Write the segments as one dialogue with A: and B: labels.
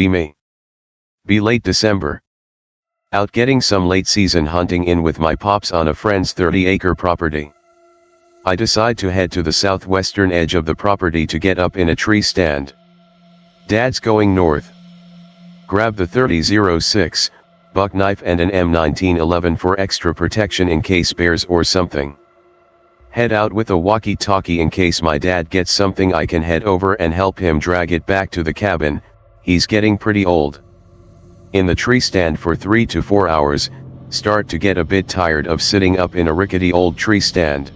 A: be me. Be late December. Out getting some late season hunting in with my pops on a friend's 30-acre property. I decide to head to the southwestern edge of the property to get up in a tree stand. Dad's going north. Grab the 30-06, buck knife and an M1911 for extra protection in case bears or something. Head out with a walkie-talkie in case my dad gets something. I can head over and help him drag it back to the cabin. He's getting pretty old. In the tree stand for 3 to 4 hours, start to get a bit tired of sitting up in a rickety old tree stand.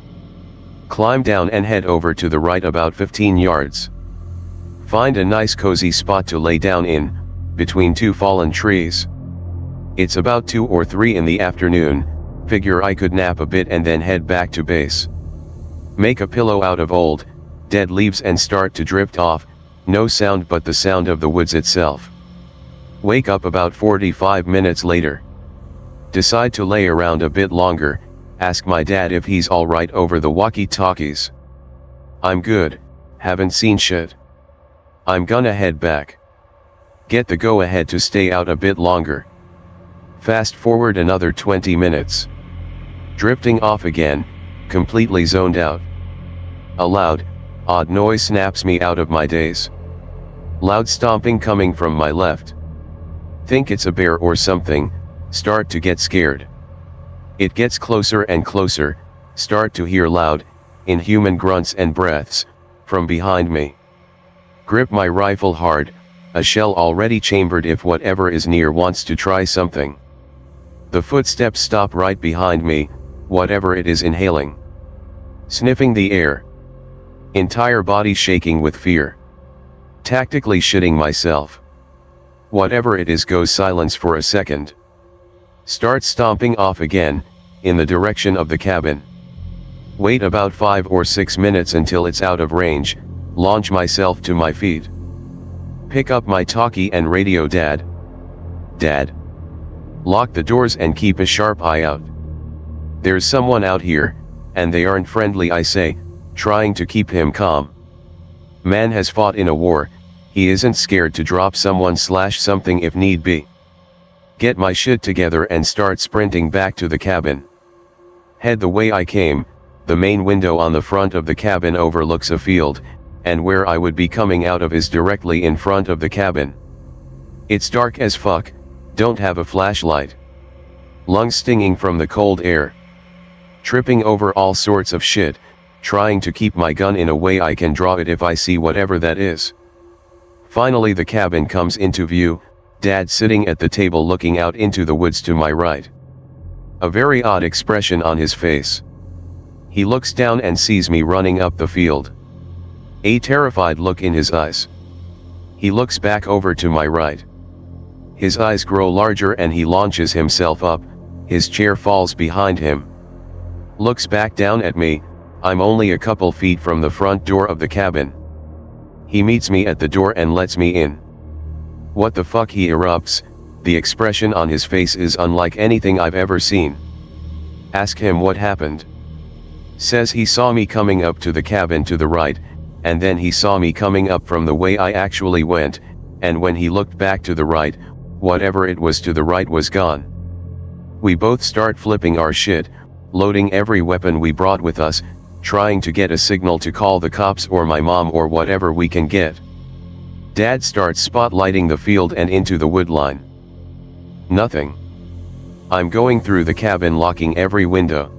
A: Climb down and head over to the right about 15 yards. Find a nice cozy spot to lay down in, between two fallen trees. It's about 2 or 3 in the afternoon, figure I could nap a bit and then head back to base. Make a pillow out of old, dead leaves and start to drift off, no sound but the sound of the woods itself. Wake up about 45 minutes later. Decide to lay around a bit longer, ask my dad if he's alright over the walkie-talkies. I'm good, haven't seen shit. I'm gonna head back. Get the go-ahead to stay out a bit longer. Fast forward another 20 minutes. Drifting off again, completely zoned out. A loud, odd noise snaps me out of my daze. Loud stomping coming from my left. Think it's a bear or something, start to get scared. It gets closer and closer, start to hear loud, inhuman grunts and breaths, from behind me. Grip my rifle hard, a shell already chambered if whatever is near wants to try something. The footsteps stop right behind me, whatever it is inhaling. Sniffing the air. Entire body shaking with fear. Tactically shitting myself. Whatever it is goes silence for a second. Start stomping off again, in the direction of the cabin. Wait about 5 or 6 minutes until it's out of range, launch myself to my feet. Pick up my talkie and radio Dad. Dad. Lock the doors and keep a sharp eye out. There's someone out here, and they aren't friendly I say, trying to keep him calm. Man has fought in a war, he isn't scared to drop someone/something if need be. Get my shit together and start sprinting back to the cabin. Head the way I came, the main window on the front of the cabin overlooks a field, and where I would be coming out of is directly in front of the cabin. It's dark as fuck, don't have a flashlight. Lungs stinging from the cold air. Tripping over all sorts of shit, trying to keep my gun in a way I can draw it if I see whatever that is. Finally the cabin comes into view, Dad sitting at the table looking out into the woods to my right. A very odd expression on his face. He looks down and sees me running up the field. A terrified look in his eyes. He looks back over to my right. His eyes grow larger and he launches himself up, his chair falls behind him. Looks back down at me, I'm only a couple feet from the front door of the cabin. He meets me at the door and lets me in. What the fuck, he erupts, the expression on his face is unlike anything I've ever seen. Ask him what happened. Says he saw me coming up to the cabin to the right, and then he saw me coming up from the way I actually went, and when he looked back to the right, whatever it was to the right was gone. We both start flipping our shit, loading every weapon we brought with us, trying to get a signal to call the cops or my mom or whatever we can get. Dad starts spotlighting the field and into the wood line. Nothing. I'm going through the cabin locking every window.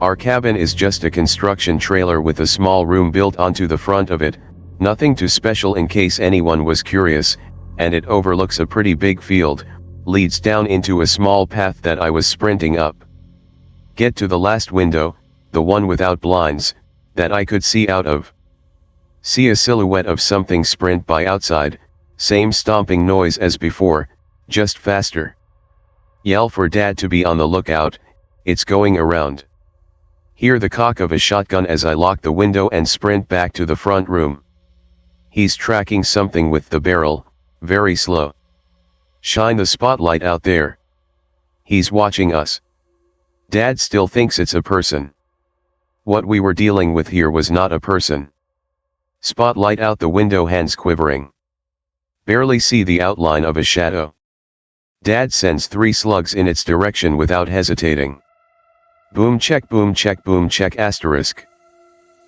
A: Our cabin is just a construction trailer with a small room built onto the front of it, nothing too special in case anyone was curious, and it overlooks a pretty big field, leads down into a small path that I was sprinting up. Get to the last window, the one without blinds, that I could see out of. See a silhouette of something sprint by outside, same stomping noise as before, just faster. Yell for Dad to be on the lookout, it's going around. Hear the cock of a shotgun as I lock the window and sprint back to the front room. He's tracking something with the barrel, very slow. Shine the spotlight out there. He's watching us. Dad still thinks it's a person. What we were dealing with here was not a person. Spotlight out the window, hands quivering. Barely see the outline of a shadow. Dad sends 3 slugs in its direction without hesitating. Boom check asterisk.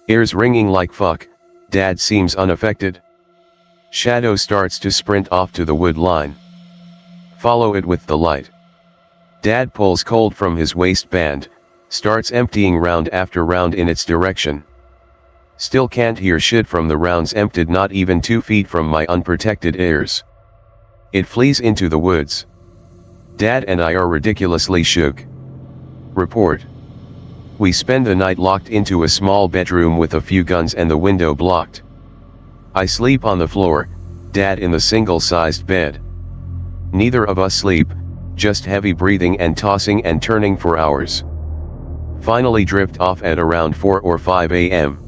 A: Ears ringing like fuck, Dad seems unaffected. Shadow starts to sprint off to the wood line. Follow it with the light. Dad pulls cold from his waistband, starts emptying round after round in its direction. Still can't hear shit from the rounds emptied not even 2 feet from my unprotected ears. It flees into the woods. Dad and I are ridiculously shook. Report. We spend the night locked into a small bedroom with a few guns and the window blocked. I sleep on the floor, Dad in the single-sized bed. Neither of us sleep, just heavy breathing and tossing and turning for hours. Finally drift off at around 4 or 5 a.m.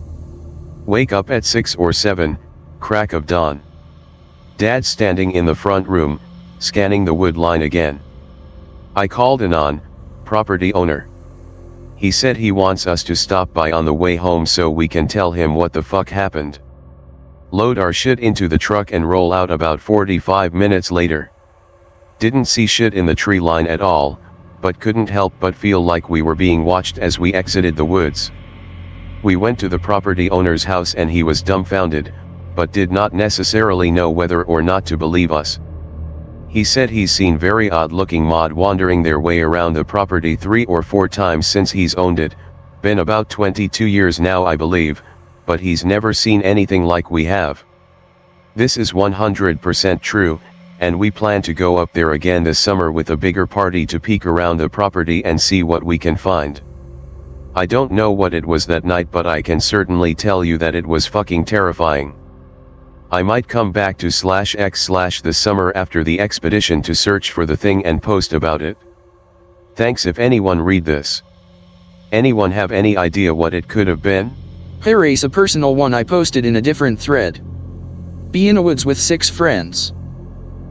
A: Wake up at 6 or 7, crack of dawn. Dad standing in the front room, scanning the wood line again. I called Anon, property owner. He said he wants us to stop by on the way home so we can tell him what the fuck happened. Load our shit into the truck and roll out about 45 minutes later. Didn't see shit in the tree line at all, but couldn't help but feel like we were being watched as we exited the woods. We went to the property owner's house and he was dumbfounded, but did not necessarily know whether or not to believe us. He said he's seen very odd-looking mod wandering their way around the property 3 or 4 times since he's owned it, been about 22 years now I believe, but he's never seen anything like we have. This is 100% true, and we plan to go up there again this summer with a bigger party to peek around the property and see what we can find. I don't know what it was that night, but I can certainly tell you that it was fucking terrifying. I might come back to /x/ this summer after the expedition to search for the thing and post about it. Thanks if anyone read this. Anyone have any idea what it could have been?
B: Here is a personal one I posted in a different thread. Be Innawoods with 6 friends.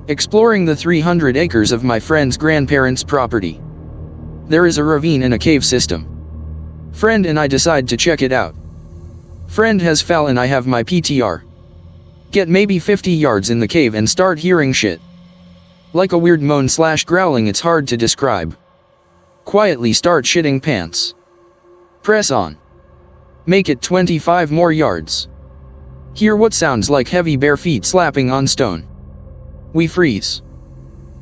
B: Exploring the 300 acres of my friend's grandparents' property. There is a ravine and a cave system. Friend and I decide to check it out. Friend has fell and I have my PTR. Get maybe 50 yards in the cave and start hearing shit. Like a weird moan/growling it's hard to describe. Quietly start shitting pants. Press on. Make it 25 more yards. Hear what sounds like heavy bare feet slapping on stone. We freeze.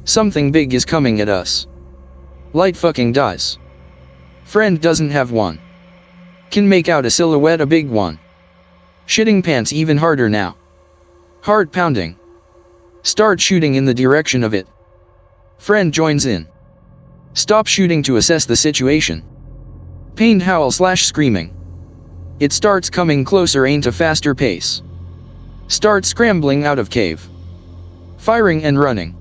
B: Something big is coming at us. Light fucking dies. Friend doesn't have one. Can make out a silhouette, a big one. Shitting pants even harder now. Heart pounding. Start shooting in the direction of it. Friend joins in. Stop shooting to assess the situation. Pained howl/screaming. It starts coming closer, ain't a faster pace. Start scrambling out of cave. Firing and running.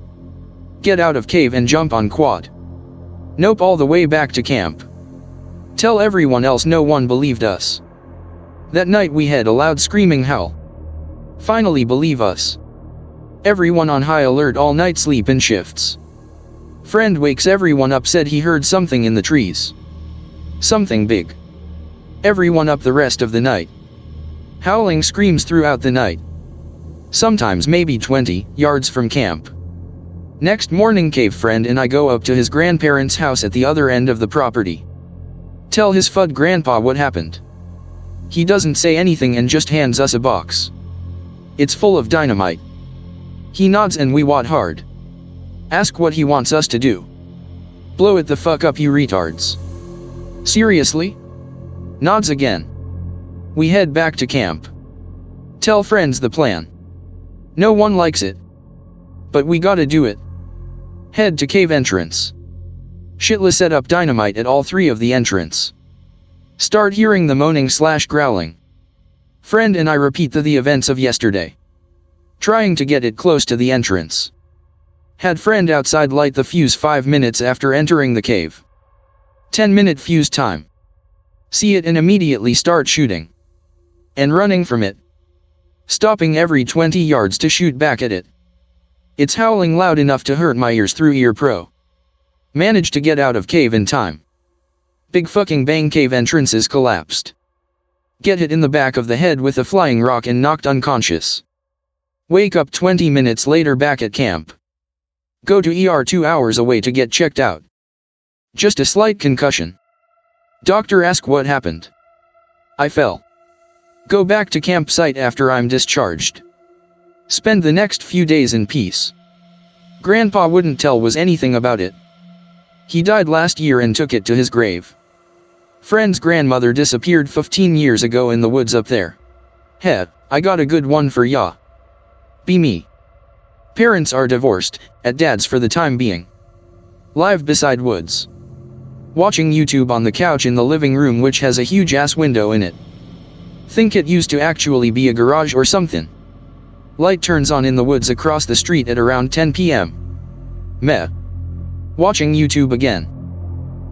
B: Get out of cave and jump on quad. Nope, all the way back to camp. Tell everyone else, no one believed us. That night we had a loud screaming howl. Finally believe us. Everyone on high alert all night, sleep in shifts. Friend wakes everyone up, said he heard something in the trees. Something big. Everyone up the rest of the night. Howling screams throughout the night. Sometimes maybe 20 yards from camp. Next morning cave friend and I go up to his grandparents' house at the other end of the property. Tell his FUD grandpa what happened. He doesn't say anything and just hands us a box. It's full of dynamite. He nods and we wad hard. Ask what he wants us to do. Blow it the fuck up, you retards. Seriously? Nods again. We head back to camp. Tell friends the plan. No one likes it. But we gotta do it. Head to cave entrance. Shitless set up dynamite at all 3 of the entrance. Start hearing the moaning/growling. Friend and I repeat the events of yesterday. Trying to get it close to the entrance. Had friend outside light the fuse 5 minutes after entering the cave. 10-minute fuse time. See it and immediately start shooting. And running from it. Stopping every 20 yards to shoot back at it. It's howling loud enough to hurt my ears through ear pro. Managed to get out of cave in time. Big fucking bang, cave entrances collapsed. Get hit in the back of the head with a flying rock and knocked unconscious. Wake up 20 minutes later back at camp. Go to ER 2 hours away to get checked out. Just a slight concussion. Doctor ask what happened. I fell. Go back to campsite after I'm discharged. Spend the next few days in peace. Grandpa wouldn't tell was anything about it. He died last year and took it to his grave. Friend's grandmother disappeared 15 years ago in the woods up there. Heh, I got a good one for ya. Be me. Parents are divorced, at dad's for the time being. Live beside woods. Watching YouTube on the couch in the living room which has a huge ass window in it. Think it used to actually be a garage or something. Light turns on in the woods across the street at around 10 p.m. Meh. Watching YouTube again.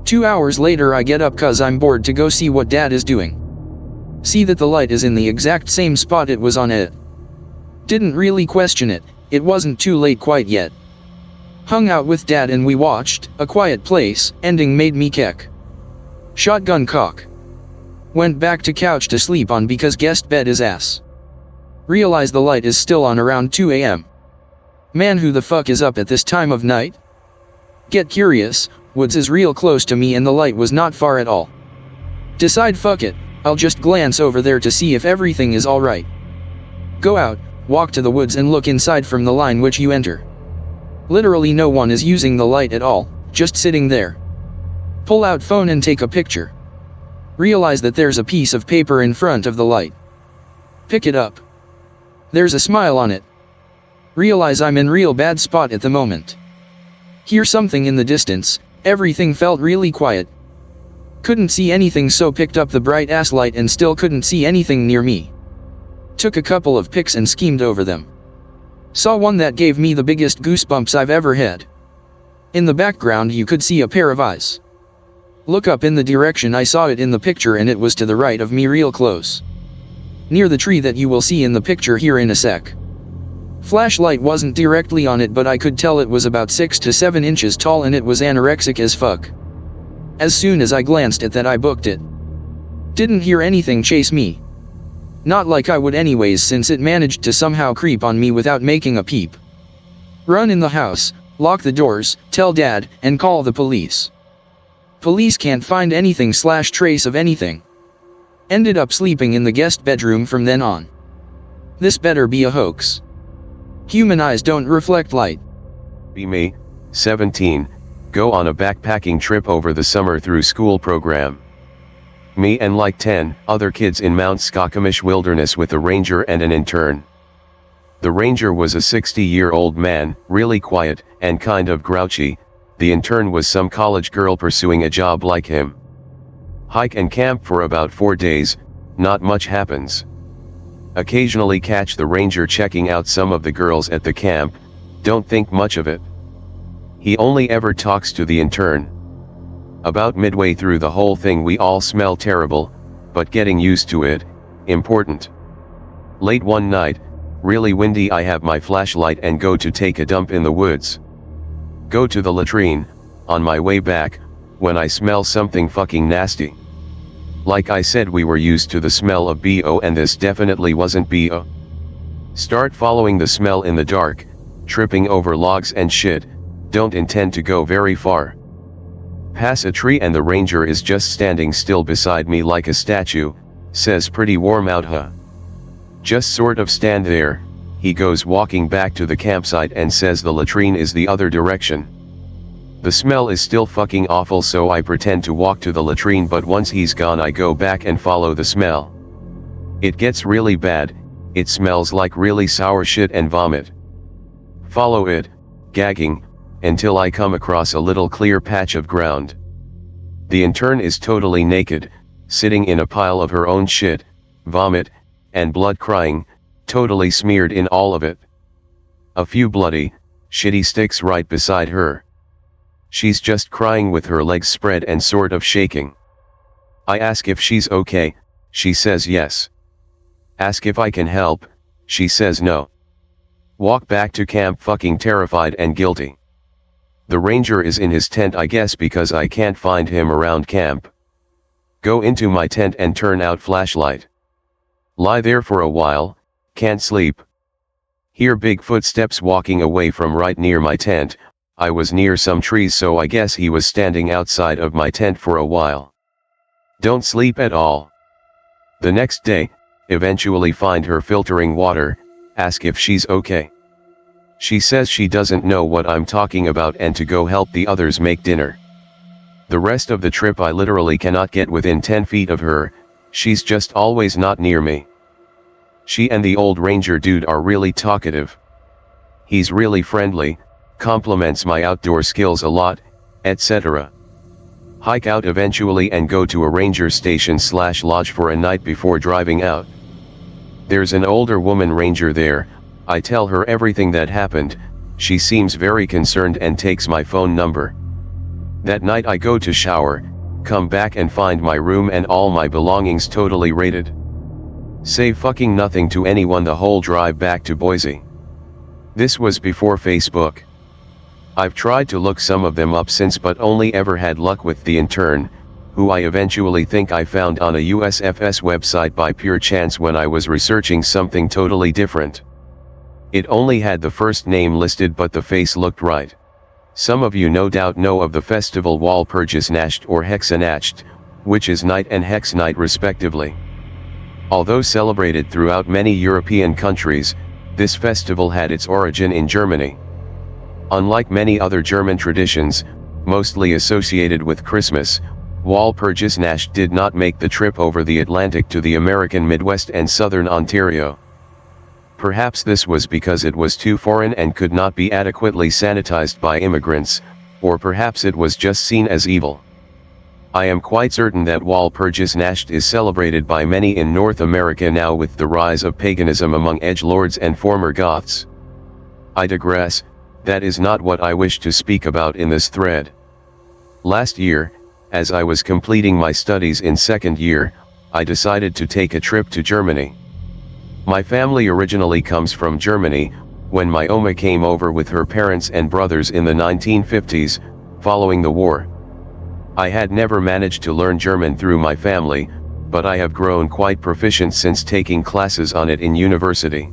B: 2 hours later I get up cause I'm bored to go see what dad is doing. See that the light is in the exact same spot it was on it. Didn't really question it, it wasn't too late quite yet. Hung out with dad and we watched A Quiet Place, ending made me kick. Shotgun cock. Went back to couch to sleep on because guest bed is ass. Realize the light is still on around 2 a.m. Man, who the fuck is up at this time of night? Get curious, woods is real close to me and the light was not far at all. Decide fuck it, I'll just glance over there to see if everything is alright. Go out, walk to the woods and look inside from the line which you enter. Literally no one is using the light at all, just sitting there. Pull out phone and take a picture. Realize that there's a piece of paper in front of the light. Pick it up. There's a smile on it. Realize I'm in real bad spot at the moment. Hear something in the distance, everything felt really quiet. Couldn't see anything so picked up the bright ass light and still couldn't see anything near me. Took a couple of pics and schemed over them. Saw one that gave me the biggest goosebumps I've ever had. In the background you could see a pair of eyes. Look up in the direction I saw it in the picture and it was to the right of me real close. Near the tree that you will see in the picture here in a sec. Flashlight wasn't directly on it but I could tell it was about 6 to 7 inches tall and it was anorexic as fuck. As soon as I glanced at that I booked it. Didn't hear anything chase me. Not like I would anyways since it managed to somehow creep on me without making a peep. Run in the house, lock the doors, tell dad, and call the police. Police can't find anything / trace of anything. Ended up sleeping in the guest bedroom from then on. This better be a hoax. Human eyes don't reflect light.
A: Be me, 17, go on a backpacking trip over the summer through school program. Me and like 10 other kids in Mount Skokomish Wilderness with a ranger and an intern. The ranger was a 60-year-old man, really quiet, and kind of grouchy. The intern was some college girl pursuing a job like him. Hike and camp for about 4 days, not much happens. Occasionally catch the ranger checking out some of the girls at the camp, don't think much of it. He only ever talks to the intern. About midway through the whole thing we all smell terrible, but getting used to it, important. Late one night, really windy, I have my flashlight and go to take a dump in the woods. Go to the latrine, on my way back, when I smell something fucking nasty. Like I said, we were used to the smell of BO and this definitely wasn't BO. Start following the smell in the dark, tripping over logs and shit, don't intend to go very far. Pass a tree and the ranger is just standing still beside me like a statue, says pretty warm out huh. Just sort of stand there, he goes walking back to the campsite and says the latrine is the other direction. The smell is still fucking awful so I pretend to walk to the latrine but once he's gone I go back and follow the smell. It gets really bad, it smells like really sour shit and vomit. Follow it, gagging, until I come across a little clear patch of ground. The intern is totally naked, sitting in a pile of her own shit, vomit, and blood crying, totally smeared in all of it. A few bloody, shitty sticks right beside her. She's just crying with her legs spread and sort of shaking. I ask if she's okay, she says yes. Ask if I can help, she says no. Walk back to camp fucking terrified and guilty. The ranger is in his tent I guess because I can't find him around camp. Go into my tent and turn out flashlight. Lie there for a while, can't sleep. Hear big footsteps walking away from right near my tent. I was near some trees, so I guess he was standing outside of my tent for a while. Don't sleep at all. The next day, eventually find her filtering water, ask if she's okay. She says she doesn't know what I'm talking about and to go help the others make dinner. The rest of the trip I literally cannot get within 10 feet of her, she's just always not near me. She and the old ranger dude are really talkative. He's really friendly, compliments my outdoor skills a lot, etc. Hike out eventually and go to a ranger station/lodge for a night before driving out. There's an older woman ranger there. I tell her everything that happened. She seems very concerned and takes my phone number. That night I go to shower, come back and find my room and all my belongings totally raided. Say fucking nothing to anyone the whole drive back to Boise. This was before Facebook. I've tried to look some of them up since but only ever had luck with the intern, who I eventually think I found on a USFS website by pure chance when I was researching something totally different. It only had the first name listed but the face looked right. Some of you no doubt know of the festival Walpurgisnacht or Hexanacht, which is night and hex night respectively. Although celebrated throughout many European countries, this festival had its origin in Germany. Unlike many other German traditions, mostly associated with Christmas, Walpurgisnacht did not make the trip over the Atlantic to the American Midwest and Southern Ontario. Perhaps this was because it was too foreign and could not be adequately sanitized by immigrants, or perhaps it was just seen as evil. I am quite certain that Walpurgisnacht is celebrated by many in North America now with the rise of paganism among edgelords and former Goths. I digress. That is not what I wish to speak about in this thread. Last year, as I was completing my studies in second year, I decided to take a trip to Germany. My family originally comes from Germany. When my Oma came over with her parents and brothers in the 1950s, following the war. I had never managed to learn German through my family, but I have grown quite proficient since taking classes on it in university.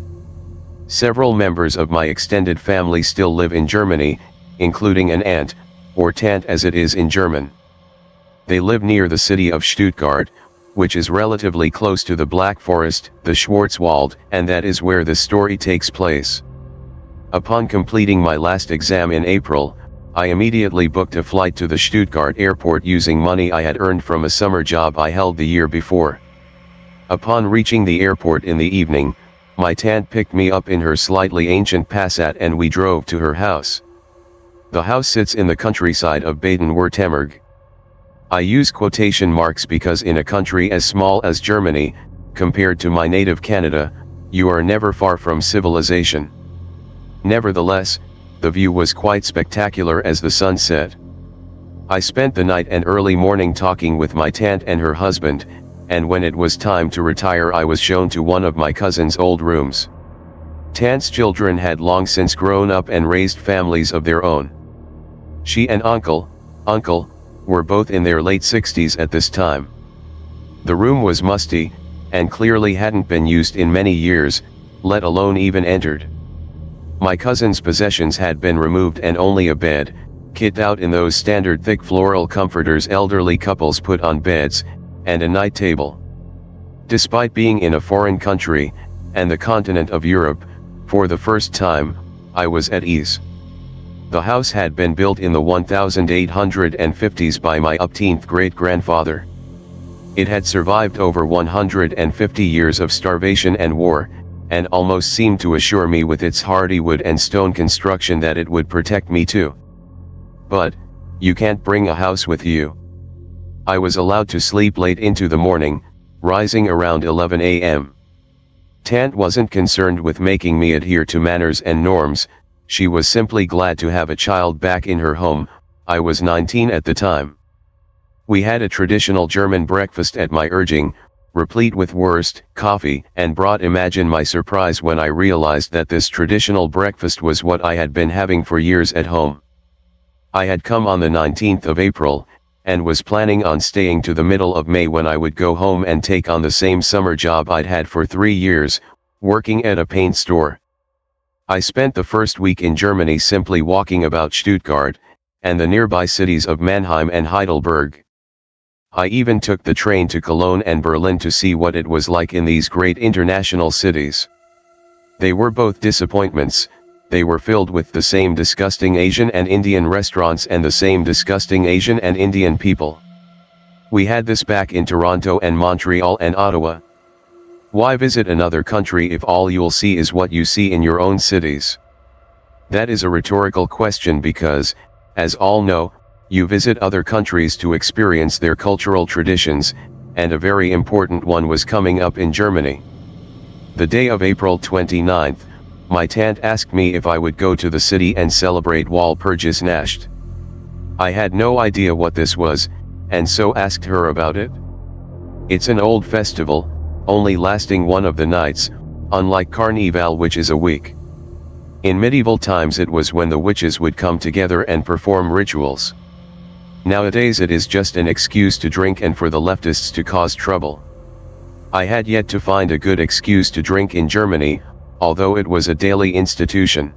A: Several members of my extended family still live in Germany, including an aunt, or tant as it is in German. They live near the city of Stuttgart, which is relatively close to the Black Forest, the Schwarzwald, and that is where the story takes place. Upon completing my last exam in April, I immediately booked a flight to the Stuttgart airport using money I had earned from a summer job I held the year before. Upon reaching the airport in the evening, my tant picked me up in her slightly ancient Passat and we drove to her house. The house sits in the countryside of Baden-Württemberg. I use quotation marks because in a country as small as Germany, compared to my native Canada, you are never far from civilization. Nevertheless, the view was quite spectacular as the sun set. I spent the night and early morning talking with my tant and her husband, and when it was time to retire I was shown to one of my cousin's old rooms. Tant's children had long since grown up and raised families of their own. She and uncle, were both in their late 60s at this time. The room was musty, and clearly hadn't been used in many years, let alone even entered. My cousin's possessions had been removed and only a bed, kitted out in those standard thick floral comforters elderly couples put on beds, and a night table. Despite being in a foreign country, and the continent of Europe, for the first time, I was at ease. The house had been built in the 1850s by my upteenth great-grandfather. It had survived over 150 years of starvation and war, and almost seemed to assure me with its hardy wood and stone construction that it would protect me too. But, you can't bring a house with you. I was allowed to sleep late into the morning, rising around 11 a.m. Tant wasn't concerned with making me adhere to manners and norms, she was simply glad to have a child back in her home. I was 19 at the time. We had a traditional German breakfast at my urging, replete with wurst, coffee, and brought. Imagine my surprise when I realized that this traditional breakfast was what I had been having for years at home. I had come on the 19th of April, and was planning on staying to the middle of May when I would go home and take on the same summer job I'd had for 3 years, working at a paint store. I spent the first week in Germany simply walking about Stuttgart, and the nearby cities of Mannheim and Heidelberg. I even took the train to Cologne and Berlin to see what it was like in these great international cities. They were both disappointments. They were filled with the same disgusting Asian and Indian restaurants and the same disgusting Asian and Indian people. We had this back in Toronto and Montreal and Ottawa. Why visit another country if all you'll see is what you see in your own cities? That is a rhetorical question because, as all know, you visit other countries to experience their cultural traditions, and a very important one was coming up in Germany. The day of April 29th, my tante asked me if I would go to the city and celebrate Walpurgisnacht. I had no idea what this was, and so asked her about it. It's an old festival, only lasting one of the nights, unlike Carnival, which is a week. In medieval times it was when the witches would come together and perform rituals. Nowadays it is just an excuse to drink and for the leftists to cause trouble. I had yet to find a good excuse to drink in Germany, although it was a daily institution.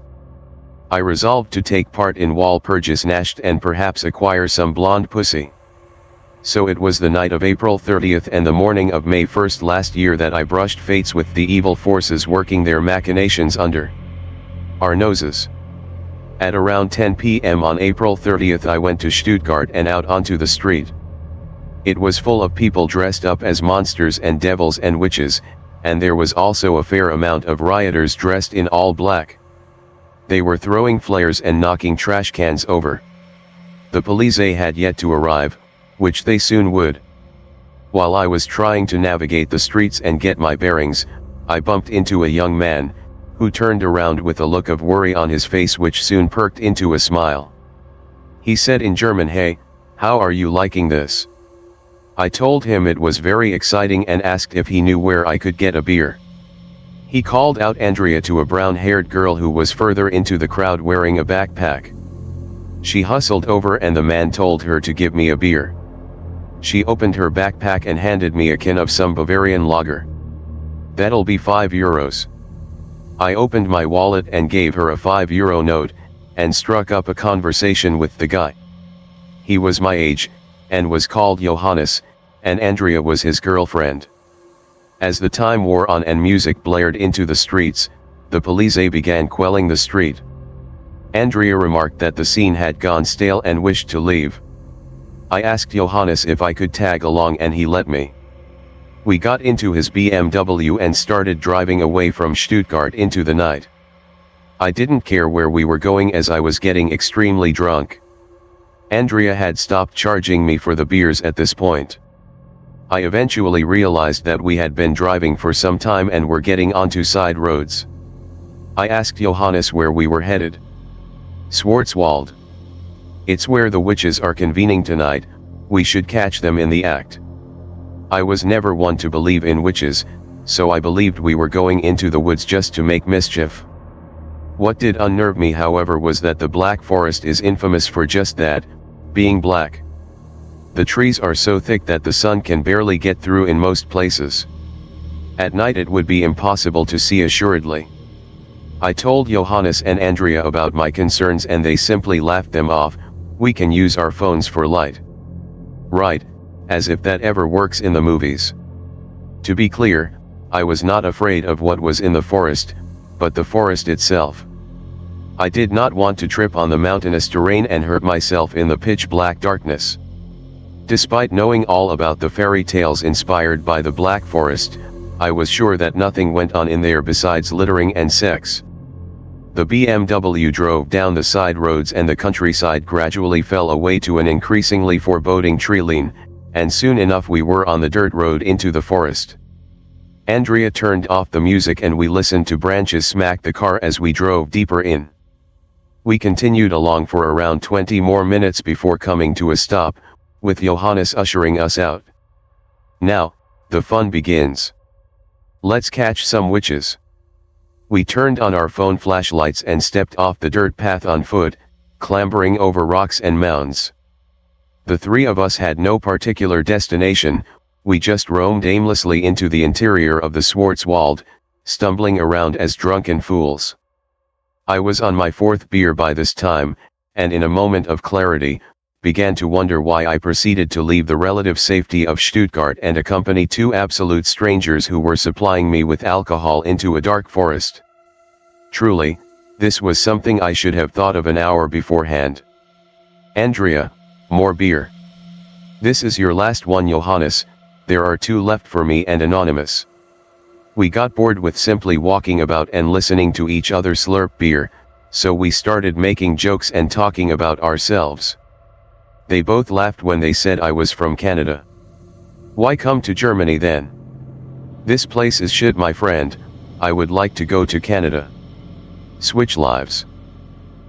A: I resolved to take part in Walpurgisnacht and perhaps acquire some blonde pussy. So it was the night of April 30th and the morning of May 1st last year that I brushed fates with the evil forces working their machinations under our noses. At around 10 p.m. on April 30th I went to Stuttgart and out onto the street. It was full of people dressed up as monsters and devils and witches, and there was also a fair amount of rioters dressed in all black. They were throwing flares and knocking trash cans over. The police had yet to arrive, which they soon would. While I was trying to navigate the streets and get my bearings, I bumped into a young man, who turned around with a look of worry on his face which soon perked into a smile. He said in German, "Hey, how are you liking this?" I told him it was very exciting and asked if he knew where I could get a beer. He called out Andrea to a brown-haired girl who was further into the crowd wearing a backpack. She hustled over and the man told her to give me a beer. She opened her backpack and handed me a can of some Bavarian lager. "That'll be €5. I opened my wallet and gave her a €5 note, and struck up a conversation with the guy. He was my age, and was called Johannes, and Andrea was his girlfriend. As the time wore on and music blared into the streets, the police began quelling the street. Andrea remarked that the scene had gone stale and wished to leave. I asked Johannes if I could tag along and he let me. We got into his BMW and started driving away from Stuttgart into the night. I didn't care where we were going as I was getting extremely drunk. Andrea had stopped charging me for the beers at this point. I eventually realized that we had been driving for some time and were getting onto side roads. I asked Johannes where we were headed. "Schwarzwald. It's where the witches are convening tonight, we should catch them in the act." I was never one to believe in witches, so I believed we were going into the woods just to make mischief. What did unnerve me, however, was that the Black Forest is infamous for just that, being black. The trees are so thick that the sun can barely get through in most places. At night it would be impossible to see assuredly. I told Johannes and Andrea about my concerns and they simply laughed them off. "We can use our phones for light." Right, as if that ever works in the movies. To be clear, I was not afraid of what was in the forest, but the forest itself. I did not want to trip on the mountainous terrain and hurt myself in the pitch-black darkness. Despite knowing all about the fairy tales inspired by the Black Forest, I was sure that nothing went on in there besides littering and sex. The BMW drove down the side roads and the countryside gradually fell away to an increasingly foreboding tree line, and soon enough we were on the dirt road into the forest. Andrea turned off the music and we listened to branches smack the car as we drove deeper in. We continued along for around 20 more minutes before coming to a stop, with Johannes ushering us out. "Now, the fun begins. Let's catch some witches." We turned on our phone flashlights and stepped off the dirt path on foot, clambering over rocks and mounds. The three of us had no particular destination, we just roamed aimlessly into the interior of the Schwarzwald, stumbling around as drunken fools. I was on my fourth beer by this time, and in a moment of clarity, began to wonder why I proceeded to leave the relative safety of Stuttgart and accompany two absolute strangers who were supplying me with alcohol into a dark forest. Truly, this was something I should have thought of an hour beforehand. Andrea, more beer. This is your last one, Johannes, there are two left for me and Anonymous. We got bored with simply walking about and listening to each other slurp beer, so we started making jokes and talking about ourselves. They both laughed when they said I was from Canada. Why come to Germany then? This place is shit, my friend, I would like to go to Canada. Switch lives.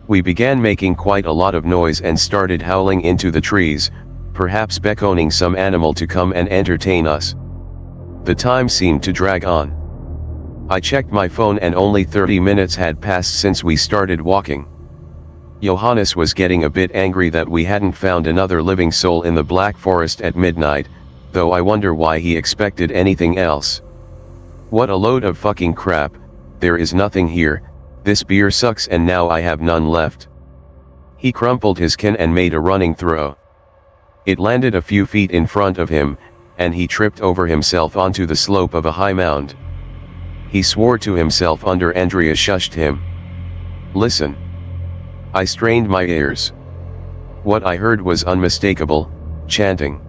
A: We began making quite a lot of noise and started howling into the trees, perhaps beckoning some animal to come and entertain us. The time seemed to drag on. I checked my phone and only 30 minutes had passed since we started walking. Johannes was getting a bit angry that we hadn't found another living soul in the Black Forest at midnight, though I wonder why he expected anything else. What a load of fucking crap, there is nothing here, this beer sucks and now I have none left. He crumpled his can and made a running throw. It landed a few feet in front of him, and he tripped over himself onto the slope of a high mound. He swore to himself under Andrea shushed him. Listen. I strained my ears. What I heard was unmistakable, chanting.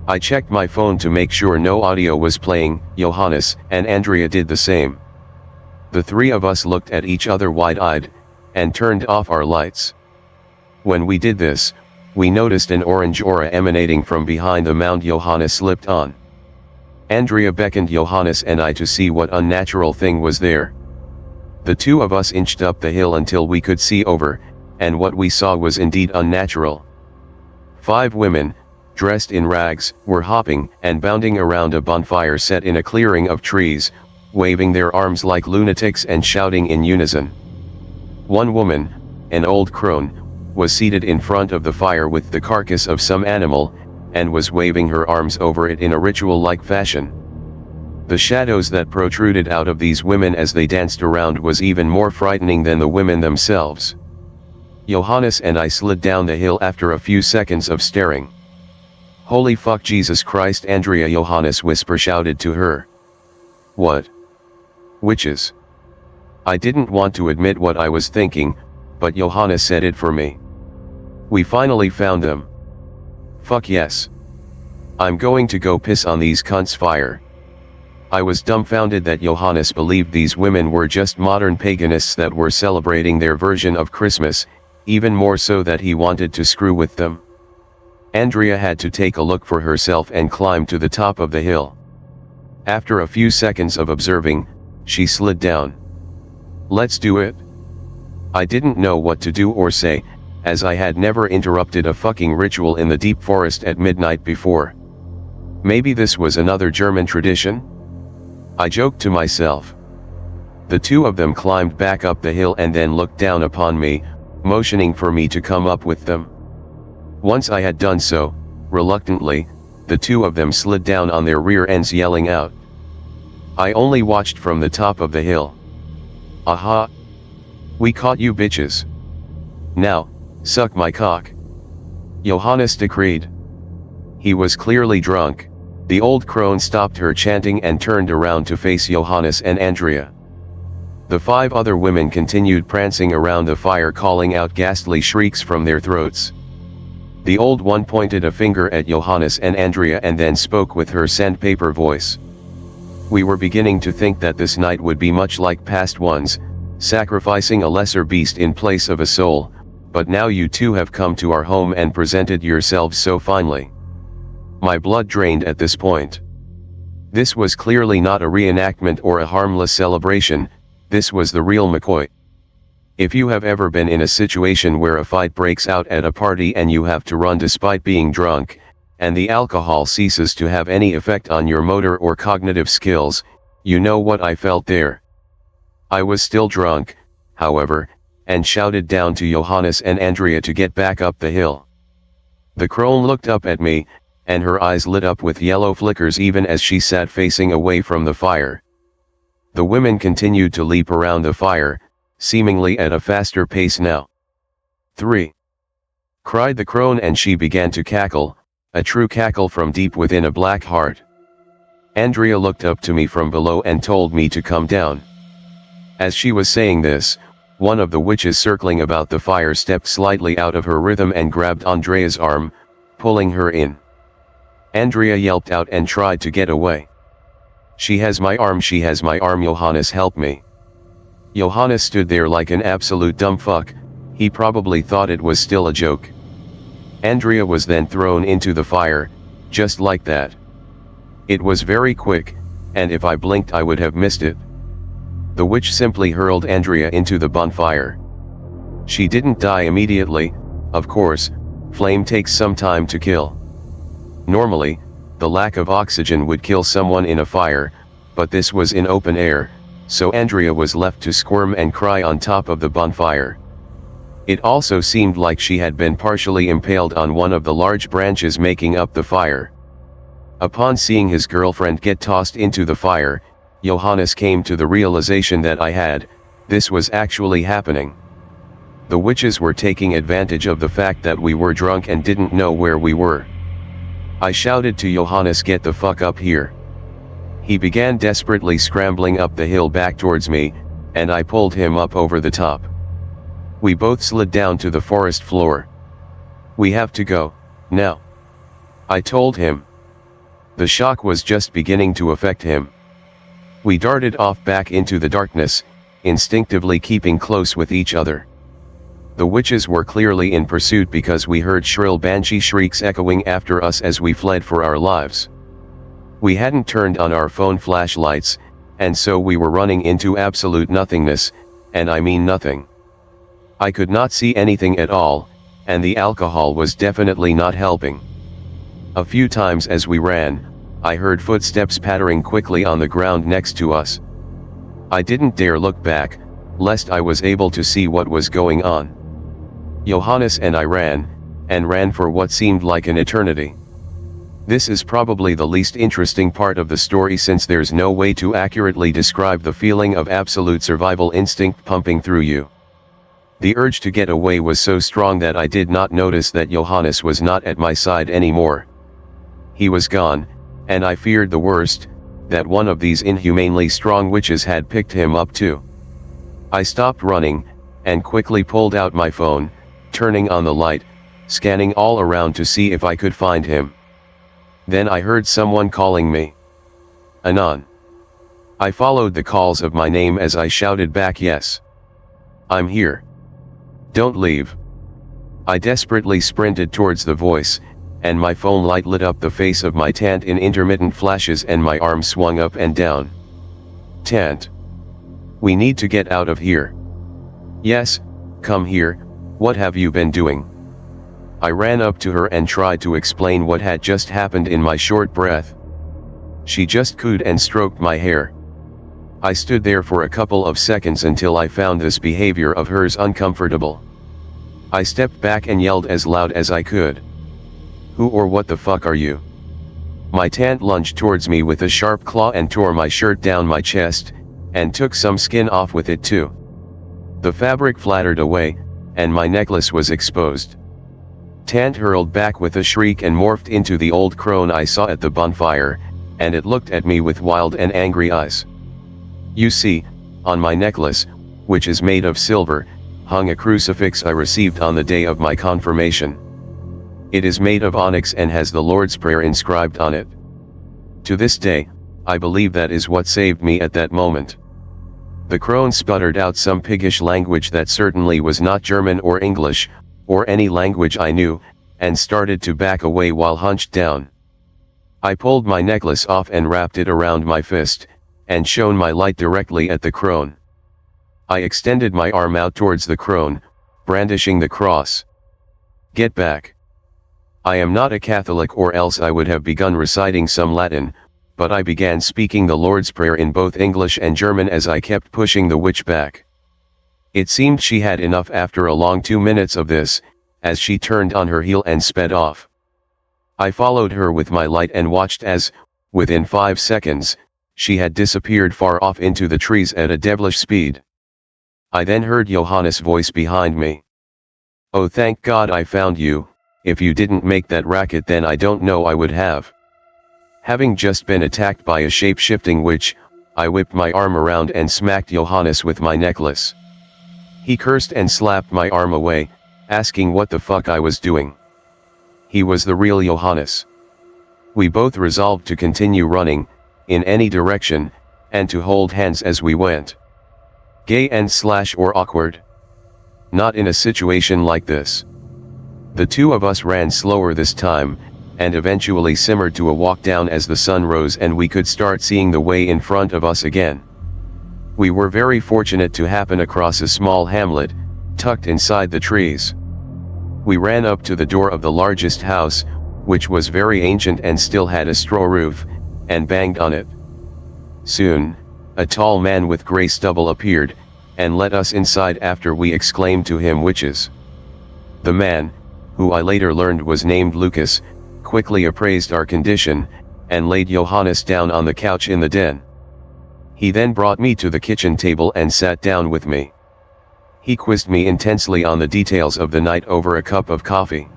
A: I checked my phone to make sure no audio was playing, Johannes and Andrea did the same. The three of us looked at each other wide-eyed, and turned off our lights. When we did this, we noticed an orange aura emanating from behind the mound Johannes slipped on. Andrea beckoned Johannes and I to see what unnatural thing was there. The two of us inched up the hill until we could see over, and what we saw was indeed unnatural. 5 women, dressed in rags, were hopping and bounding around a bonfire set in a clearing of trees, waving their arms like lunatics and shouting in unison. One woman, an old crone, was seated in front of the fire with the carcass of some animal, and was waving her arms over it in a ritual-like fashion. The shadows that protruded out of these women as they danced around was even more frightening than the women themselves. Johannes and I slid down the hill after a few seconds of staring. Holy fuck Jesus Christ, Andrea, Johannes whisper shouted to her. What? Witches? I didn't want to admit what I was thinking, but Johannes said it for me. We finally found them. Fuck yes. I'm going to go piss on these cunts' fire. I was dumbfounded that Johannes believed these women were just modern paganists that were celebrating their version of Christmas, even more so that he wanted to screw with them. Andrea had to take a look for herself and climb to the top of the hill. After a few seconds of observing, she slid down. Let's do it. I didn't know what to do or say, as I had never interrupted a fucking ritual in the deep forest at midnight before. Maybe this was another German tradition? I joked to myself. The two of them climbed back up the hill and then looked down upon me, motioning for me to come up with them. Once I had done so, reluctantly, the two of them slid down on their rear ends yelling out. I only watched from the top of the hill. Aha! We caught you bitches. Now, suck my cock. Johannes decreed. He was clearly drunk. The old crone stopped her chanting and turned around to face Johannes and Andrea. The 5 other women continued prancing around the fire, calling out ghastly shrieks from their throats. The old one pointed a finger at Johannes and Andrea and then spoke with her sandpaper voice. We were beginning to think that this night would be much like past ones, sacrificing a lesser beast in place of a soul, but now you two have come to our home and presented yourselves so finely. My blood drained at this point. This was clearly not a reenactment or a harmless celebration, this was the real McCoy. If you have ever been in a situation where a fight breaks out at a party and you have to run despite being drunk, and the alcohol ceases to have any effect on your motor or cognitive skills, you know what I felt there. I was still drunk, however, and shouted down to Johannes and Andrea to get back up the hill. The crone looked up at me, and her eyes lit up with yellow flickers even as she sat facing away from the fire. The women continued to leap around the fire, seemingly at a faster pace now. 3. Cried the crone, and she began to cackle, a true cackle from deep within a black heart. Andrea looked up to me from below and told me to come down. As she was saying this, one of the witches circling about the fire stepped slightly out of her rhythm and grabbed Andrea's arm, pulling her in. Andrea yelped out and tried to get away. She has my arm, she has my arm, Johannes, help me. Johannes stood there like an absolute dumb fuck. He probably thought it was still a joke. Andrea was then thrown into the fire, just like that. It was very quick, and if I blinked I would have missed it. The witch simply hurled Andrea into the bonfire. She didn't die immediately, of course, flame takes some time to kill. Normally, the lack of oxygen would kill someone in a fire, but this was in open air, so Andrea was left to squirm and cry on top of the bonfire. It also seemed like she had been partially impaled on one of the large branches making up the fire. Upon seeing his girlfriend get tossed into the fire, Johannes came to the realization that this was actually happening. The witches were taking advantage of the fact that we were drunk and didn't know where we were. I shouted to Johannes, get the fuck up here. He began desperately scrambling up the hill back towards me, and I pulled him up over the top. We both slid down to the forest floor. We have to go, now, I told him. The shock was just beginning to affect him. We darted off back into the darkness, instinctively keeping close with each other. The witches were clearly in pursuit because we heard shrill banshee shrieks echoing after us as we fled for our lives. We hadn't turned on our phone flashlights, and so we were running into absolute nothingness, and I mean nothing. I could not see anything at all, and the alcohol was definitely not helping. A few times as we ran, I heard footsteps pattering quickly on the ground next to us. I didn't dare look back, lest I was able to see what was going on. Johannes and I ran for what seemed like an eternity. This is probably the least interesting part of the story, since there's no way to accurately describe the feeling of absolute survival instinct pumping through you. The urge to get away was so strong that I did not notice that Johannes was not at my side anymore. He was gone, and I feared the worst, that one of these inhumanely strong witches had picked him up too. I stopped running, and quickly pulled out my phone, turning on the light, scanning all around to see if I could find him. Then I heard someone calling me. Anon. I followed the calls of my name as I shouted back, yes. I'm here. Don't leave. I desperately sprinted towards the voice, and my phone light lit up the face of my tant in intermittent flashes, and my arm swung up and down. Tant. We need to get out of here. Yes, come here, what have you been doing? I ran up to her and tried to explain what had just happened in my short breath. She just cooed and stroked my hair. I stood there for a couple of seconds until I found this behavior of hers uncomfortable. I stepped back and yelled as loud as I could. Who or what the fuck are you? My tant lunged towards me with a sharp claw and tore my shirt down my chest, and took some skin off with it too. The fabric flattered away, and my necklace was exposed. Tant hurled back with a shriek and morphed into the old crone I saw at the bonfire, and it looked at me with wild and angry eyes. You see, on my necklace, which is made of silver, hung a crucifix I received on the day of my confirmation. It is made of onyx and has the Lord's Prayer inscribed on it. To this day, I believe that is what saved me at that moment. The crone sputtered out some piggish language that certainly was not German or English, or any language I knew, and started to back away while hunched down. I pulled my necklace off and wrapped it around my fist, and shone my light directly at the crone. I extended my arm out towards the crone, brandishing the cross. Get back. I am not a Catholic, or else I would have begun reciting some Latin, but I began speaking the Lord's Prayer in both English and German as I kept pushing the witch back. It seemed she had enough after a long 2 minutes of this, as she turned on her heel and sped off. I followed her with my light and watched as, within 5 seconds, she had disappeared far off into the trees at a devilish speed. I then heard Johannes' voice behind me. "Oh, thank God I found you. If you didn't make that racket then I don't know I would have." Having just been attacked by a shape-shifting witch, I whipped my arm around and smacked Johannes with my necklace. He cursed and slapped my arm away, asking what the fuck I was doing. He was the real Johannes. We both resolved to continue running, in any direction, and to hold hands as we went. Gay and / or awkward? Not in a situation like this. The two of us ran slower this time, and eventually simmered to a walk down as the sun rose and we could start seeing the way in front of us again. We were very fortunate to happen across a small hamlet, tucked inside the trees. We ran up to the door of the largest house, which was very ancient and still had a straw roof, and banged on it. Soon, a tall man with grey stubble appeared, and let us inside after we exclaimed to him witches. The man, who I later learned was named Lucas, quickly appraised our condition, and laid Johannes down on the couch in the den. He then brought me to the kitchen table and sat down with me. He quizzed me intensely on the details of the night over a cup of coffee.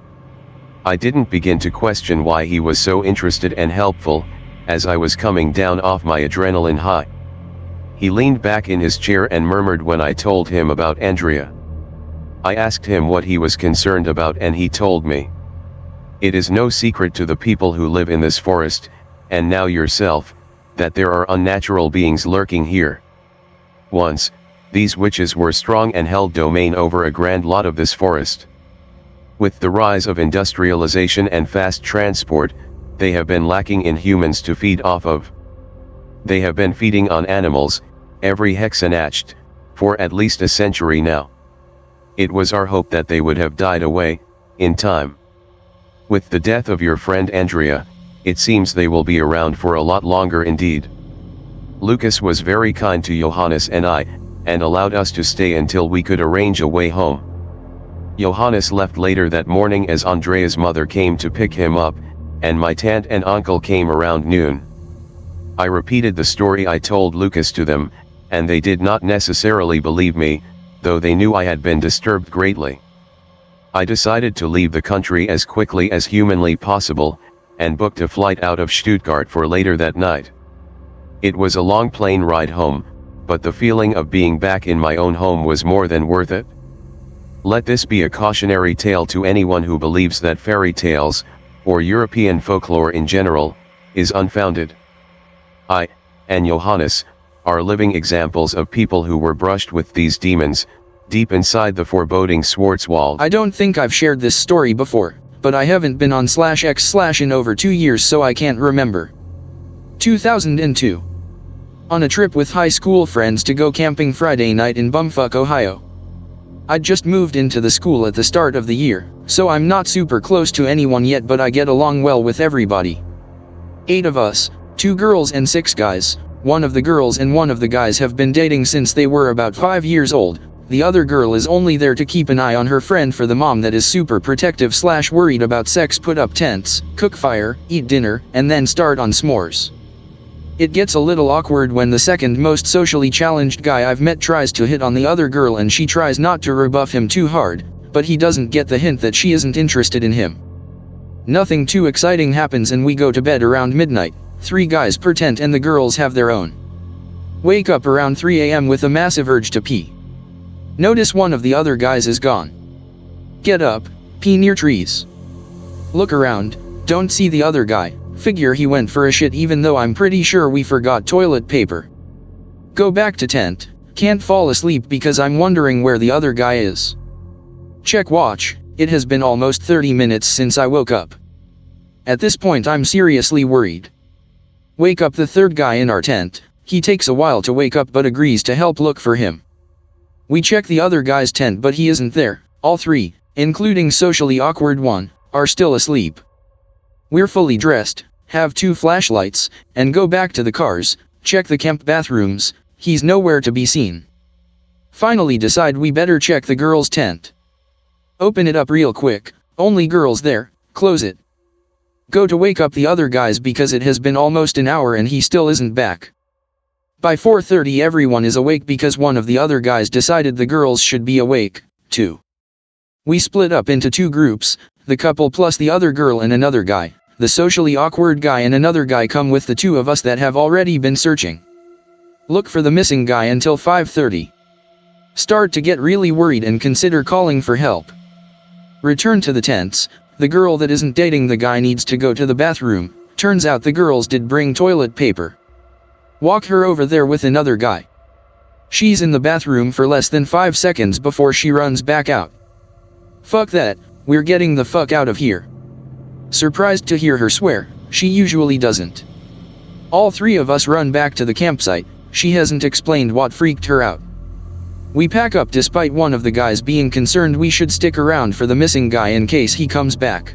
A: I didn't begin to question why he was so interested and helpful, as I was coming down off my adrenaline high. He leaned back in his chair and murmured when I told him about Andrea. I asked him what he was concerned about and he told me. It is no secret to the people who live in this forest, and now yourself, that there are unnatural beings lurking here. Once, these witches were strong and held domain over a grand lot of this forest. With the rise of industrialization and fast transport, they have been lacking in humans to feed off of. They have been feeding on animals, every hexanacht, for at least a century now. It was our hope that they would have died away, in time. With the death of your friend Andrea, it seems they will be around for a lot longer indeed. Lucas was very kind to Johannes and I, and allowed us to stay until we could arrange a way home. Johannes left later that morning as Andrea's mother came to pick him up, and my aunt and uncle came around noon. I repeated the story I told Lucas to them, and they did not necessarily believe me, though they knew I had been disturbed greatly. I decided to leave the country as quickly as humanly possible, and booked a flight out of Stuttgart for later that night. It was a long plane ride home, but the feeling of being back in my own home was more than worth it. Let this be a cautionary tale to anyone who believes that fairy tales, or European folklore in general, is unfounded. I, and Johannes, are living examples of people who were brushed with these demons, deep inside the foreboding Schwarzwald.
B: I don't think I've shared this story before, but I haven't been on /x/ in over 2 years so I can't remember. 2002. On a trip with high school friends to go camping Friday night in Bumfuck, Ohio. I'd just moved into the school at the start of the year, so I'm not super close to anyone yet but I get along well with everybody. 8 of us, 2 girls and 6 guys. One of the girls and one of the guys have been dating since they were about 5 years old. The other girl is only there to keep an eye on her friend for the mom that is super protective / worried about sex, put up tents, cook fire, eat dinner, and then start on s'mores. It gets a little awkward when the second most socially challenged guy I've met tries to hit on the other girl and she tries not to rebuff him too hard, but he doesn't get the hint that she isn't interested in him. Nothing too exciting happens and we go to bed around midnight, 3 guys per tent and the girls have their own. Wake up around 3 a.m. with a massive urge to pee. Notice one of the other guys is gone. Get up, pee near trees. Look around, don't see the other guy, figure he went for a shit even though I'm pretty sure we forgot toilet paper. Go back to tent, can't fall asleep because I'm wondering where the other guy is. Check watch, it has been almost 30 minutes since I woke up. At this point I'm seriously worried. Wake up the third guy in our tent, he takes a while to wake up but agrees to help look for him. We check the other guy's tent but he isn't there, all 3, including socially awkward one, are still asleep. We're fully dressed, have 2 flashlights, and go back to the cars, check the camp bathrooms, he's nowhere to be seen. Finally decide we better check the girl's tent. Open it up real quick, only girls there, close it. Go to wake up the other guys because it has been almost an hour and he still isn't back. By 4:30 everyone is awake because one of the other guys decided the girls should be awake, too. We split up into two groups, the couple plus the other girl and another guy. The socially awkward guy and another guy come with the two of us that have already been searching. Look for the missing guy until 5:30. Start to get really worried and consider calling for help. Return to the tents. The girl that isn't dating the guy needs to go to the bathroom. Turns out the girls did bring toilet paper. Walk her over there with another guy. She's in the bathroom for less than 5 seconds before she runs back out. Fuck that, we're getting the fuck out of here. Surprised to hear her swear, she usually doesn't. All three of us run back to the campsite. She hasn't explained what freaked her out. We pack up despite one of the guys being concerned we should stick around for the missing guy in case he comes back.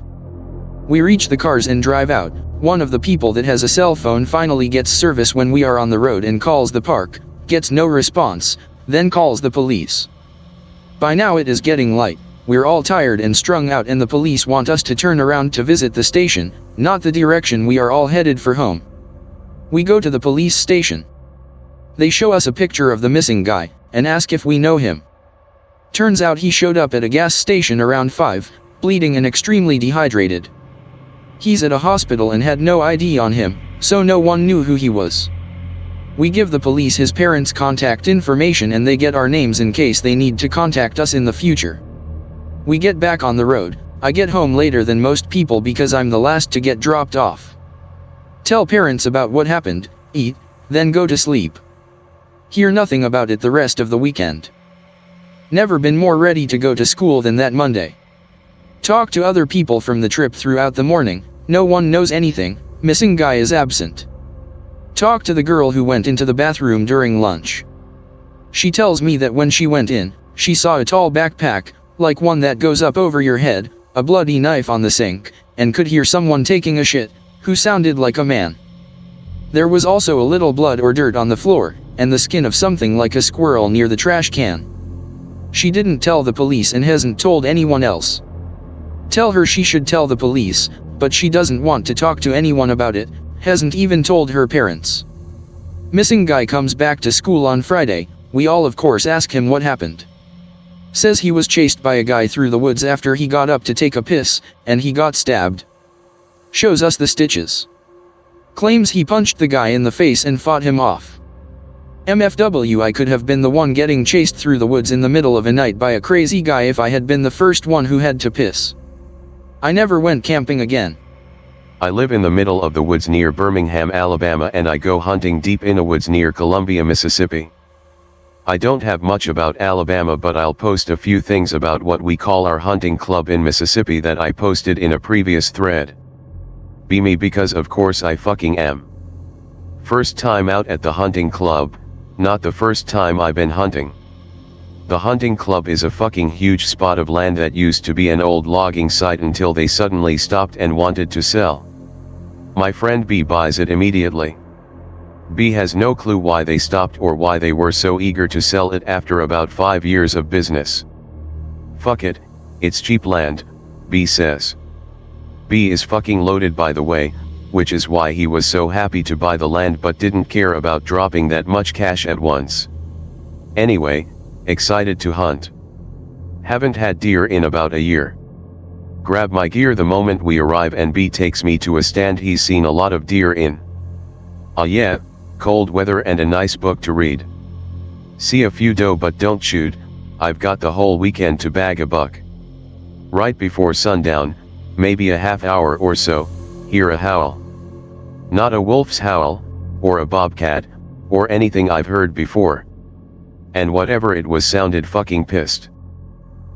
B: We reach the cars and drive out. One of the people that has a cell phone finally gets service when we are on the road and calls the park, gets no response, then calls the police. By now it is getting light. We're all tired and strung out and the police want us to turn around to visit the station, not the direction we are all headed for home. We go to the police station. They show us a picture of the missing guy, and ask if we know him. Turns out he showed up at a gas station around 5, bleeding and extremely dehydrated. He's at a hospital and had no ID on him, so no one knew who he was. We give the police his parents' contact information and they get our names in case they need to contact us in the future. We get back on the road. I get home later than most people because I'm the last to get dropped off. Tell parents about what happened, eat, then go to sleep. Hear nothing about it the rest of the weekend. Never been more ready to go to school than that Monday. Talk to other people from the trip throughout the morning. No one knows anything. Missing guy is absent. Talk to the girl who went into the bathroom during lunch. She tells me that when she went in, she saw a tall backpack, like one that goes up over your head, a bloody knife on the sink, and could hear someone taking a shit, who sounded like a man. There was also a little blood or dirt on the floor, and the skin of something like a squirrel near the trash can. She didn't tell the police and hasn't told anyone else. Tell her she should tell the police, but she doesn't want to talk to anyone about it, hasn't even told her parents. Missing guy comes back to school on Friday. We all of course ask him what happened. Says he was chased by a guy through the woods after he got up to take a piss, and he got stabbed. Shows us the stitches. Claims he punched the guy in the face and fought him off. MFW, I could have been the one getting chased through the woods in the middle of a night by a crazy guy if I had been the first one who had to piss. I never went camping again.
A: I live in the middle of the woods near Birmingham, Alabama, and I go hunting deep in the woods near Columbia, Mississippi. I don't have much about Alabama, but I'll post a few things about what we call our hunting club in Mississippi that I posted in a previous thread. Be me, because of course I fucking am. First time out at the hunting club, not the first time I've been hunting. The hunting club is a fucking huge spot of land that used to be an old logging site until they suddenly stopped and wanted to sell. My friend B buys it immediately. B has no clue why they stopped or why they were so eager to sell it after about 5 years of business. Fuck it, it's cheap land, B says. B is fucking loaded, by the way, which is why he was so happy to buy the land but didn't care about dropping that much cash at once. Anyway, excited to hunt. Haven't had deer in about a year. Grab my gear the moment we arrive and B takes me to a stand he's seen a lot of deer in. Ah yeah, cold weather and a nice book to read. See a few doe but don't shoot, I've got the whole weekend to bag a buck. Right before sundown, maybe a half hour or so, hear a howl. Not a wolf's howl, or a bobcat, or anything I've heard before. And whatever it was sounded fucking pissed.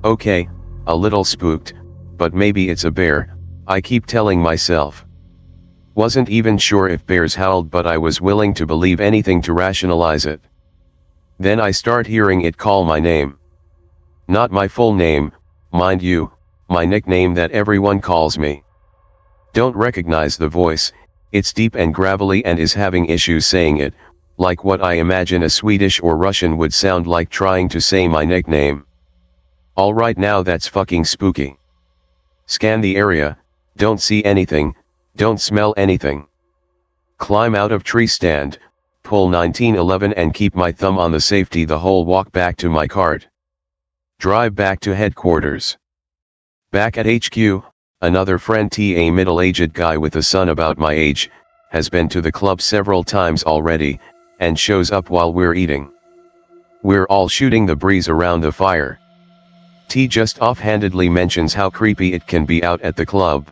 A: Okay, a little spooked, but maybe it's a bear, I keep telling myself. Wasn't even sure if bears howled, but I was willing to believe anything to rationalize it. Then I start hearing it call my name. Not my full name, mind you, my nickname that everyone calls me. Don't recognize the voice, it's deep and gravelly and is having issues saying it, like what I imagine a Swedish or Russian would sound like trying to say my nickname. Alright, now that's fucking spooky. Scan the area, don't see anything, don't smell anything. Climb out of tree stand, pull 1911 and keep my thumb on the safety the whole walk back to my cart. Drive back to headquarters. Back at HQ, another friend a middle-aged guy with a son about my age, has been to the club several times already, and shows up while we're eating. We're all shooting the breeze around the fire. T just offhandedly mentions how creepy it can be out at the club.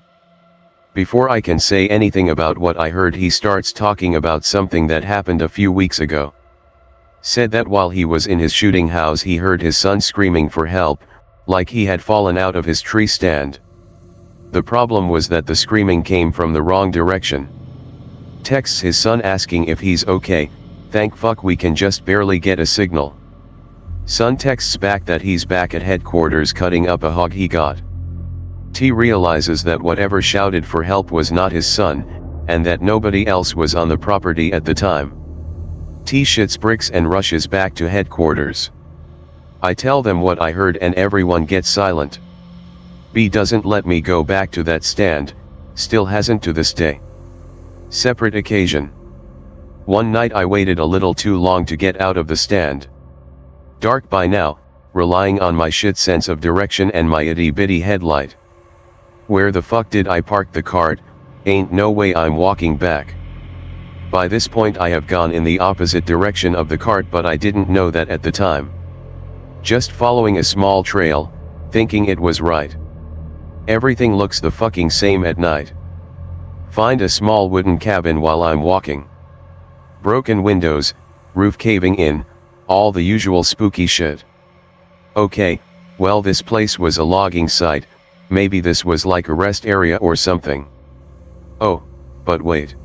A: Before I can say anything about what I heard, he starts talking about something that happened a few weeks ago. Said that while he was in his shooting house he heard his son screaming for help, like he had fallen out of his tree stand. The problem was that the screaming came from the wrong direction. Texts his son asking if he's okay, thank fuck we can just barely get a signal. Son texts back that he's back at headquarters cutting up a hog he got. T realizes that whatever shouted for help was not his son, and that nobody else was on the property at the time. T shits bricks and rushes back to headquarters. I tell them what I heard and everyone gets silent. B doesn't let me go back to that stand, still hasn't to this day. Separate occasion. One night I waited a little too long to get out of the stand. Dark by now, relying on my shit sense of direction and my itty bitty headlight. Where the fuck did I park the cart? Ain't no way I'm walking back. By this point I have gone in the opposite direction of the cart, but I didn't know that at the time. Just following a small trail, thinking it was right. Everything looks the fucking same at night. Find a small wooden cabin while I'm walking. Broken windows, roof caving in, all the usual spooky shit. Okay, well this place was a logging site, maybe this was like a rest area or something. Oh, but wait.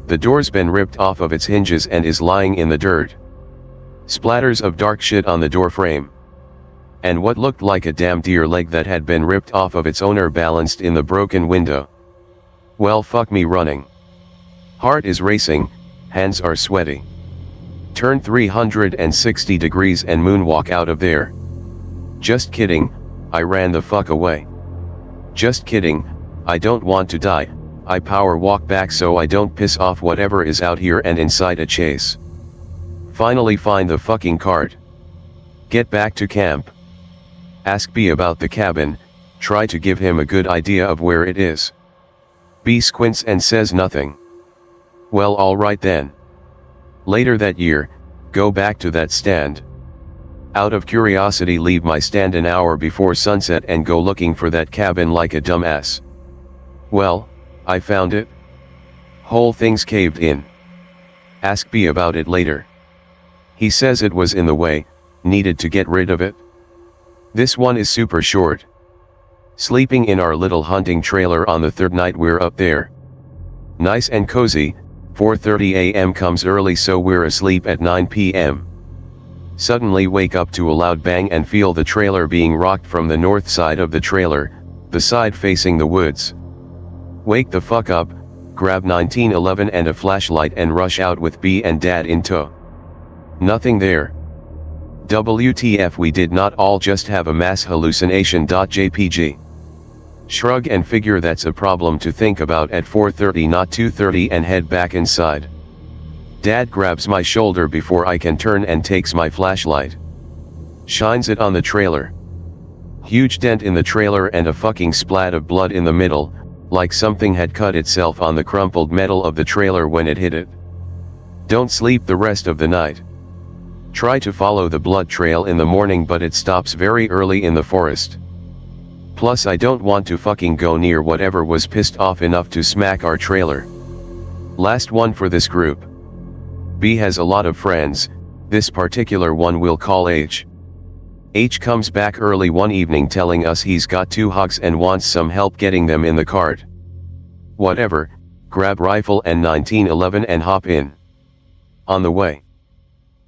A: The door's been ripped off of its hinges and is lying in the dirt. Splatters of dark shit on the door frame. And what looked like a damn deer leg that had been ripped off of its owner balanced in the broken window. Well fuck me running. Heart is racing, hands are sweaty. Turn 360 degrees and moonwalk out of there. Just kidding, I ran the fuck away. Just kidding, I don't want to die, I power walk back so I don't piss off whatever is out here and incite a chase. Finally find the fucking cart. Get back to camp. Ask B about the cabin, try to give him a good idea of where it is. B squints and says nothing. Well, alright then. Later that year, go back to that stand. Out of curiosity leave my stand an hour before sunset and go looking for that cabin like a dumbass. Well, I found it. Whole thing's caved in. Ask B about it later. He says it was in the way, needed to get rid of it. This one is super short. Sleeping in our little hunting trailer on the third night we're up there. Nice and cozy, 4:30 a.m. comes early so we're asleep at 9 p.m. Suddenly wake up to a loud bang and feel the trailer being rocked from the north side of the trailer, the side facing the woods. Wake the fuck up, grab 1911 and a flashlight and rush out with B and Dad in tow. Nothing there. WTF, we did not all just have a mass hallucination. JPG. Shrug and figure that's a problem to think about at 4:30 not 2:30 and head back inside. Dad grabs my shoulder before I can turn and takes my flashlight. Shines it on the trailer. Huge dent in the trailer and a fucking splat of blood in the middle, like something had cut itself on the crumpled metal of the trailer when it hit it. Don't sleep the rest of the night. Try to follow the blood trail in the morning but it stops very early in the forest. Plus I don't want to fucking go near whatever was pissed off enough to smack our trailer. Last one for this group. B has a lot of friends, this particular one we'll call H. H comes back early one evening telling us he's got 2 hogs and wants some help getting them in the cart. Whatever, grab rifle and 1911 and hop in. On the way,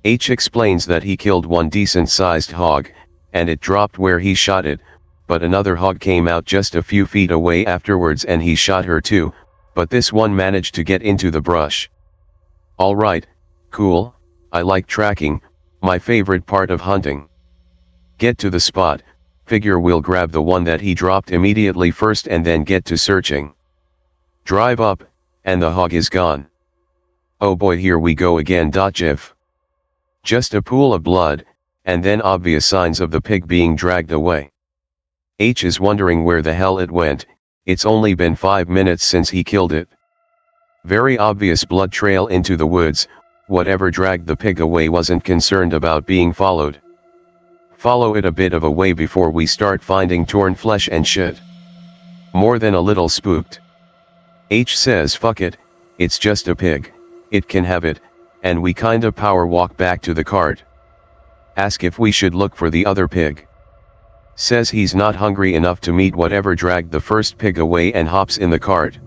A: H explains that he killed one decent-sized hog, and it dropped where he shot it, but another hog came out just a few feet away afterwards and he shot her too, but this one managed to get into the brush. Alright, cool, I like tracking, my favorite part of hunting. Get to the spot, figure we'll grab the one that he dropped immediately first and then get to searching. Drive up, and the hog is gone. Oh boy, here we go again. GIF. Just a pool of blood, and then obvious signs of the pig being dragged away. H is wondering where the hell it went. It's only been 5 minutes since he killed it. Very obvious blood trail into the woods. Whatever dragged the pig away wasn't concerned about being followed. Follow it a bit of a way before we start finding torn flesh and shit. More than a little spooked. H says fuck it, it's just a pig, it can have it, and we kinda power walk back to the cart. Ask if we should look for the other pig. Says he's not hungry enough to meet whatever dragged the first pig away and hops in the cart.